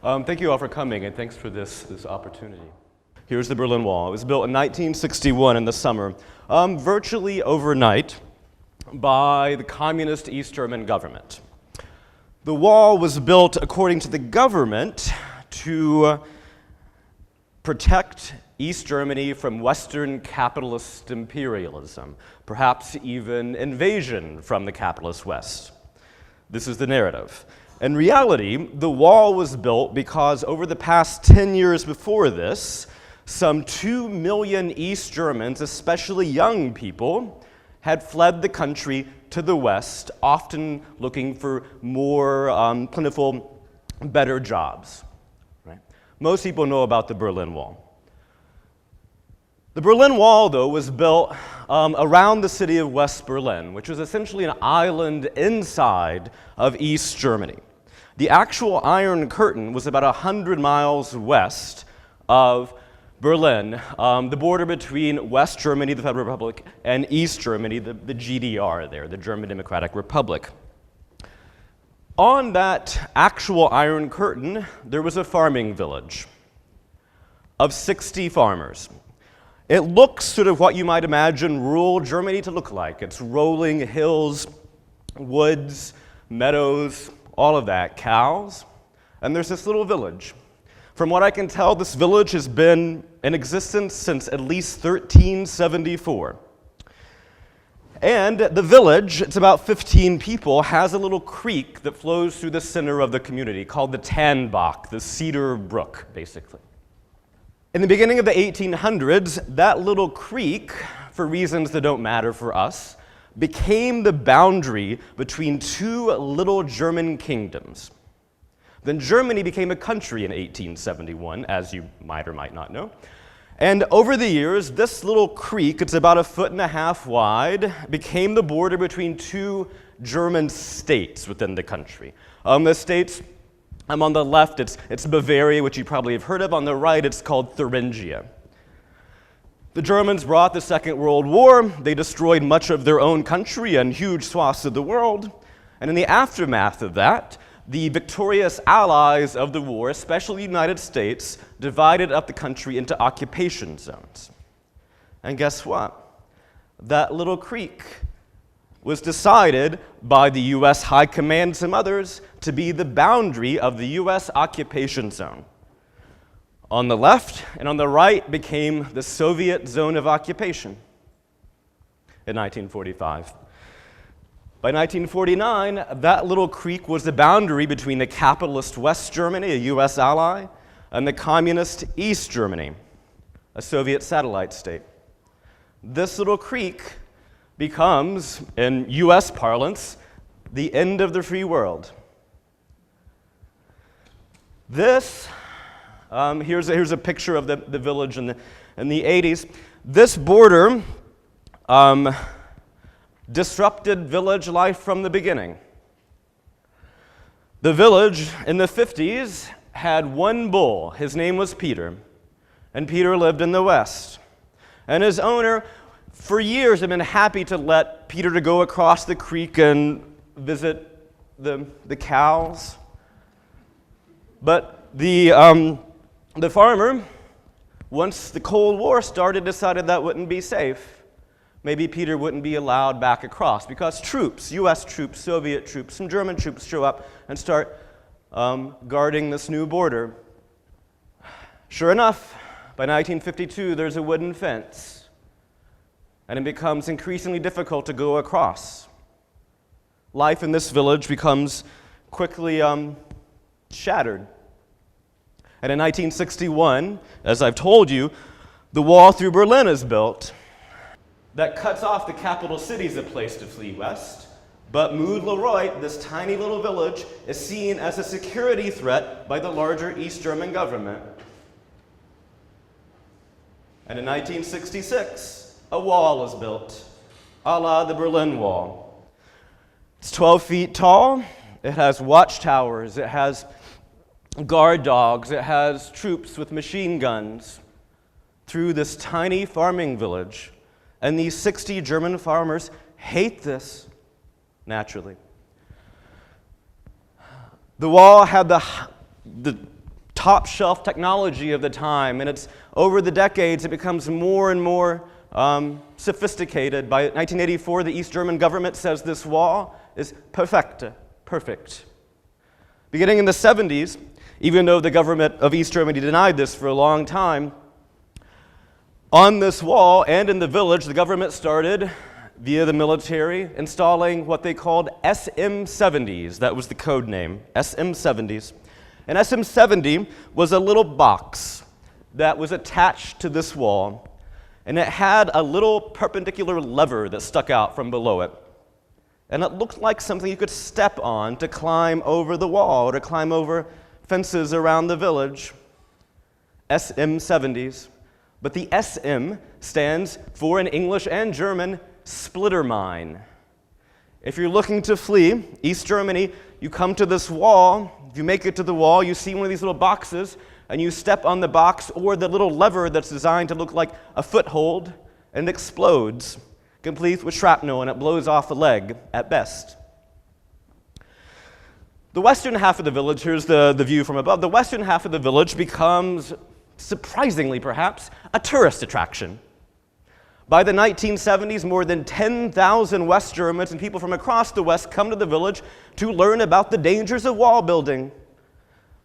Thank you all for coming, and thanks for this opportunity. Here's the Berlin Wall. It was built in 1961 in the summer, virtually overnight by the communist East German government. The wall was built, according to the government, to protect East Germany from Western capitalist imperialism, perhaps even invasion from the capitalist West. This is the narrative. In reality, the wall was built because over the past 10 years before this, some 2 million East Germans, especially young people, had fled the country to the West, often looking for more plentiful, better jobs. Right? Most people know about the Berlin Wall. The Berlin Wall, though, was built around the city of West Berlin, which was essentially an island inside of East Germany. The actual Iron Curtain was about 100 miles west of Berlin, the border between West Germany, the Federal Republic, and East Germany, the GDR there, the German Democratic Republic. On that actual Iron Curtain, there was a farming village of 60 farmers. It looks sort of what you might imagine rural Germany to look like. It's rolling hills, woods, meadows, all of that, cows, and there's this little village. From what I can tell, this village has been in existence since at least 1374. And the village, it's about 15 people, has a little creek that flows through the center of the community called the Tannbach, the Cedar Brook, basically. In the beginning of the 1800s, that little creek, for reasons that don't matter for us, became the boundary between two little German kingdoms. Then Germany became a country in 1871, as you might or might not know. And over the years, this little creek, it's about 1.5 feet wide, became the border between two German states within the country. The states, on the left, it's Bavaria, which you probably have heard of. On the right, it's called Thuringia. The Germans brought the Second World War. They destroyed much of their own country and huge swaths of the world. And in the aftermath of that, the victorious allies of the war, especially the United States, divided up the country into occupation zones. And guess what? That little creek was decided by the U.S. High Command and some others to be the boundary of the U.S. occupation zone. On the left and on the right became the Soviet zone of occupation in 1945. By 1949, that little creek was the boundary between the capitalist West Germany, a U.S. ally, and the communist East Germany, a Soviet satellite state. This little creek becomes, in U.S. parlance, the end of the free world. This, here's a picture of the village in the 80s. This border disrupted village life from the beginning. The village in the 50s had one bull. His name was Peter, and Peter lived in the West. And his owner, for years, had been happy to let Peter to go across the creek and visit the cows. But the farmer, once the Cold War started, decided that wouldn't be safe. Maybe Peter wouldn't be allowed back across because troops, U.S. troops, Soviet troops, some German troops show up and start guarding this new border. Sure enough, by 1952, there's a wooden fence, and it becomes increasingly difficult to go across. Life in this village becomes quickly shattered. And in 1961, as I've told you, the wall through Berlin is built. That cuts off the capital city as a place to flee west, but Mood-le-Roi, this tiny little village, is seen as a security threat by the larger East German government. And in 1966, a wall is built, a la the Berlin Wall. It's 12 feet tall, it has watchtowers, it has guard dogs, it has troops with machine guns through this tiny farming village. And these 60 German farmers hate this, naturally. The wall had the top shelf technology of the time, and over the decades it becomes more and more sophisticated. By 1984, the East German government says this wall is perfect. Beginning in the 70s, even though the government of East Germany denied this for a long time, on this wall and in the village, the government started, via the military, installing what they called SM-70s. That was the code name, SM-70s. An SM-70 was a little box that was attached to this wall, and it had a little perpendicular lever that stuck out from below it. And it looked like something you could step on to climb over the wall or to climb over fences around the village. SM-70s. But the SM stands for, in English and German, splitter mine. If you're looking to flee East Germany, you come to this wall. If you make it to the wall, you see one of these little boxes, and you step on the box or the little lever that's designed to look like a foothold, and it explodes, complete with shrapnel, and it blows off a leg at best. The western half of the village, here's the view from above, the western half of the village becomes, surprisingly perhaps, a tourist attraction. By the 1970s, more than 10,000 West Germans and people from across the West come to the village to learn about the dangers of wall building.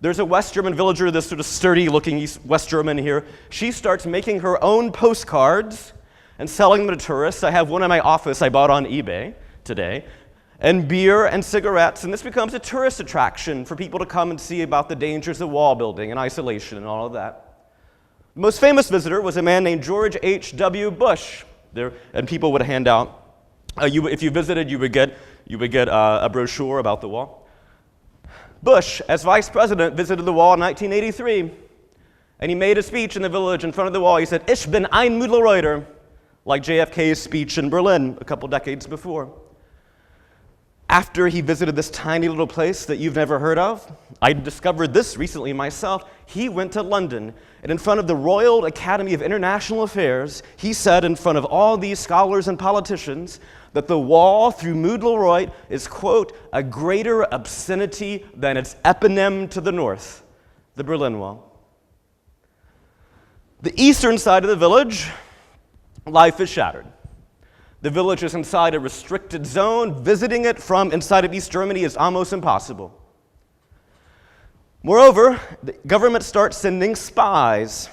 There's a West German villager, this sort of sturdy-looking West German here. She starts making her own postcards and selling them to tourists. I have one in my office I bought on eBay today. And beer and cigarettes, and this becomes a tourist attraction for people to come and see about the dangers of wall building and isolation and all of that. The most famous visitor was a man named George H.W. Bush. And people would hand out, if you visited, you would get a brochure about the wall. Bush, as vice president, visited the wall in 1983, and he made a speech in the village in front of the wall. He said, "Ich bin ein Müllreuter," like JFK's speech in Berlin a couple decades before. After he visited this tiny little place that you've never heard of, I discovered this recently myself, he went to London, and in front of the Royal Academy of International Affairs, he said in front of all these scholars and politicians that the wall through Mühlreuth is, quote, a greater obscenity than its eponym to the north, the Berlin Wall. The eastern side of the village, life is shattered. The village is inside a restricted zone. Visiting it from inside of East Germany is almost impossible. Moreover, the government starts sending spies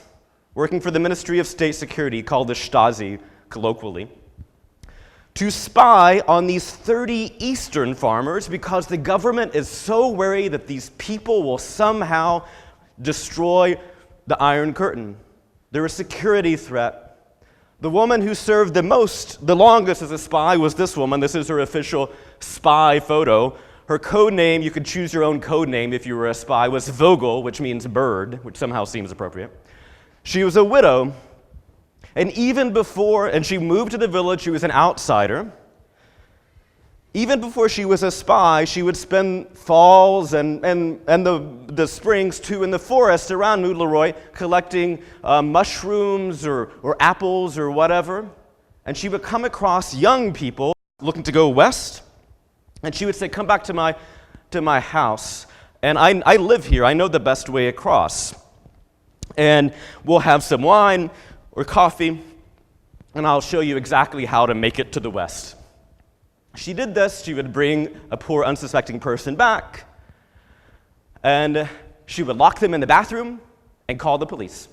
working for the Ministry of State Security, called the Stasi, colloquially, to spy on these 30 Eastern farmers because the government is so worried that these people will somehow destroy the Iron Curtain. They're a security threat. The woman who served the longest as a spy was this woman. This is her official spy photo. Her code name, you could choose your own code name if you were a spy, was Vogel, which means bird, which somehow seems appropriate. She was a widow, and she moved to the village, she was an outsider. Even before she was a spy, she would spend falls and the springs too in the forest around Mühlreuth collecting mushrooms or apples or whatever. And she would come across young people looking to go west, and she would say, "Come back to my house. And I live here. I know the best way across. And we'll have some wine or coffee, and I'll show you exactly how to make it to the west." She did this. She would bring a poor, unsuspecting person back, and she would lock them in the bathroom and call the police.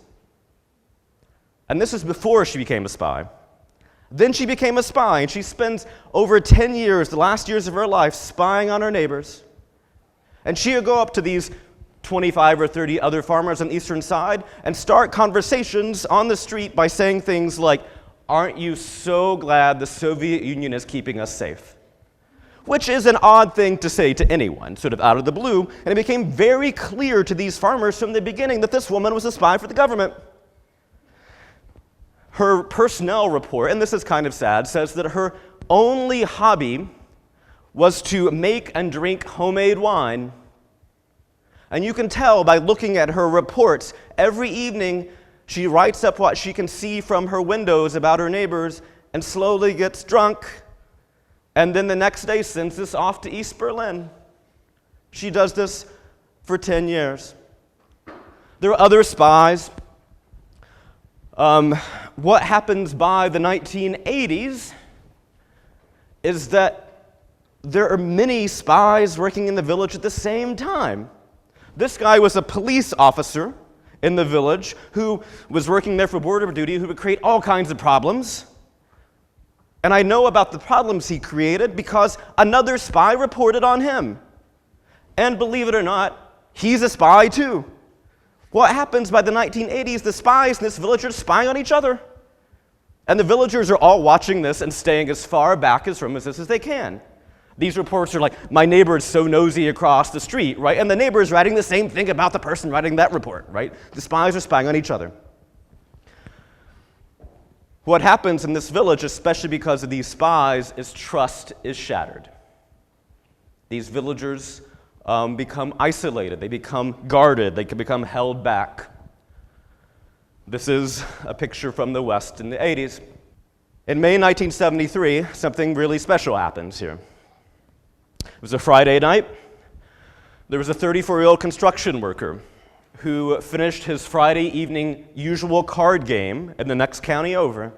And this is before she became a spy. Then she became a spy, and she spends over 10 years, the last years of her life, spying on her neighbors. And she would go up to these 25 or 30 other farmers on the eastern side and start conversations on the street by saying things like, "Aren't you so glad the Soviet Union is keeping us safe?" Which is an odd thing to say to anyone, sort of out of the blue, and it became very clear to these farmers from the beginning that this woman was a spy for the government. Her personnel report, and this is kind of sad, says that her only hobby was to make and drink homemade wine. And you can tell by looking at her reports, every evening she writes up what she can see from her windows about her neighbors and slowly gets drunk, and then the next day sends this off to East Berlin. She does this for 10 years. There are other spies. What happens by the 1980s is that there are many spies working in the village at the same time. This guy was a police officer in the village who was working there for border duty, who would create all kinds of problems. And I know about the problems he created because another spy reported on him. And believe it or not, he's a spy too. What happens by the 1980s, the spies in this village are spying on each other. And the villagers are all watching this and staying as far back from this as they can. These reports are like, my neighbor is so nosy across the street, right? And the neighbor is writing the same thing about the person writing that report, right? The spies are spying on each other. What happens in this village, especially because of these spies, is trust is shattered. These villagers become isolated, they become guarded, they can become held back. This is a picture from the West in the 80s. In May 1973, something really special happens here. It was a Friday night. There was a 34-year-old construction worker who finished his Friday evening usual card game in the next county over.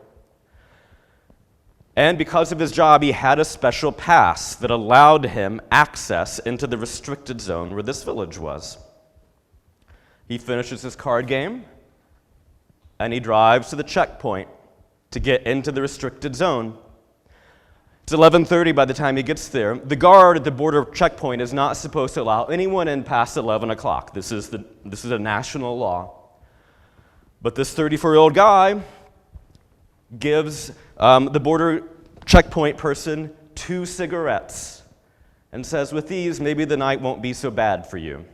And because of his job, he had a special pass that allowed him access into the restricted zone where this village was. He finishes his card game, and he drives to the checkpoint to get into the restricted zone. It's 11:30 by the time he gets there. The guard at the border checkpoint is not supposed to allow anyone in past 11 o'clock. This is a national law. But this 34-year-old guy gives the border checkpoint person 2 cigarettes and says, with these, maybe the night won't be so bad for you.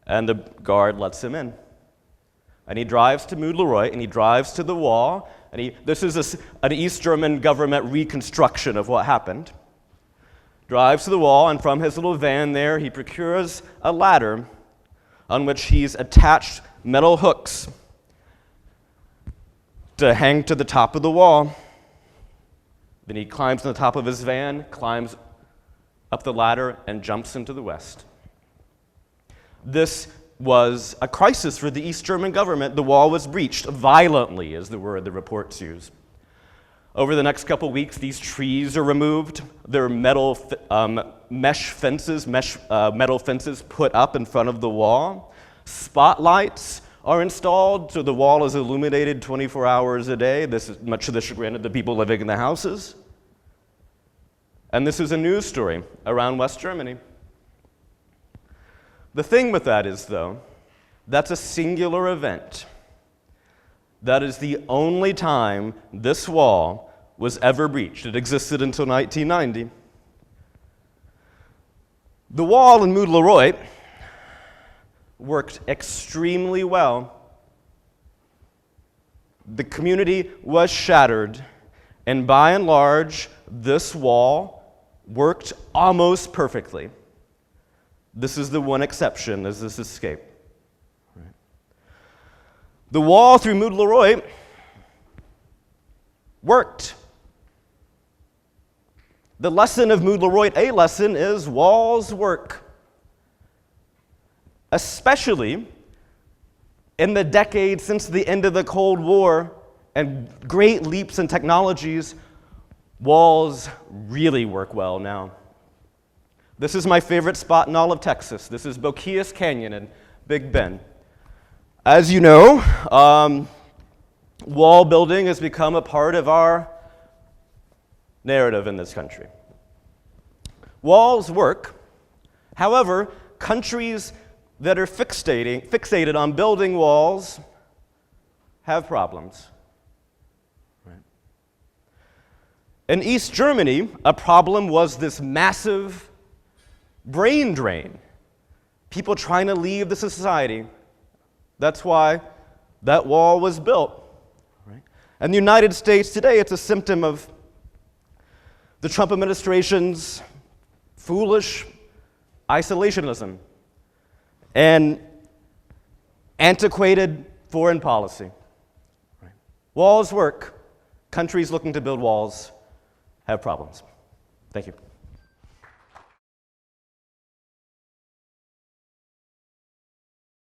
And the guard lets him in. And he drives to Mood Leroy, and he drives to the wall, and this is an East German government reconstruction of what happened. Drives to the wall, and from his little van there, he procures a ladder on which he's attached metal hooks to hang to the top of the wall. Then he climbs on the top of his van, climbs up the ladder, and jumps into the West. This was a crisis for the East German government. The wall was breached violently, is the word the reports use. Over the next couple weeks, these trees are removed. There are metal fences put up in front of the wall. Spotlights are installed, so the wall is illuminated 24 hours a day. This is much to the chagrin of the people living in the houses. And this is a news story around West Germany. The thing with that is, though, that's a singular event. That is the only time this wall was ever breached. It existed until 1990. The wall in Mood Leroy worked extremely well. The community was shattered, and by and large, this wall worked almost perfectly. This is the one exception, is this escape. Right. The wall through Mood Leroy worked. The lesson of Mood Leroy, a lesson, is walls work. Especially in the decades since the end of the Cold War and great leaps in technologies, walls really work well now. This is my favorite spot in all of Texas. This is Boquillas Canyon in Big Bend. As you know, wall building has become a part of our narrative in this country. Walls work. However, countries that are fixated on building walls have problems. Right. In East Germany, a problem was this massive brain drain. People trying to leave the society. That's why that wall was built. Right? In the United States today, it's a symptom of the Trump administration's foolish isolationism and antiquated foreign policy. Right? Walls work. Countries looking to build walls have problems. Thank you.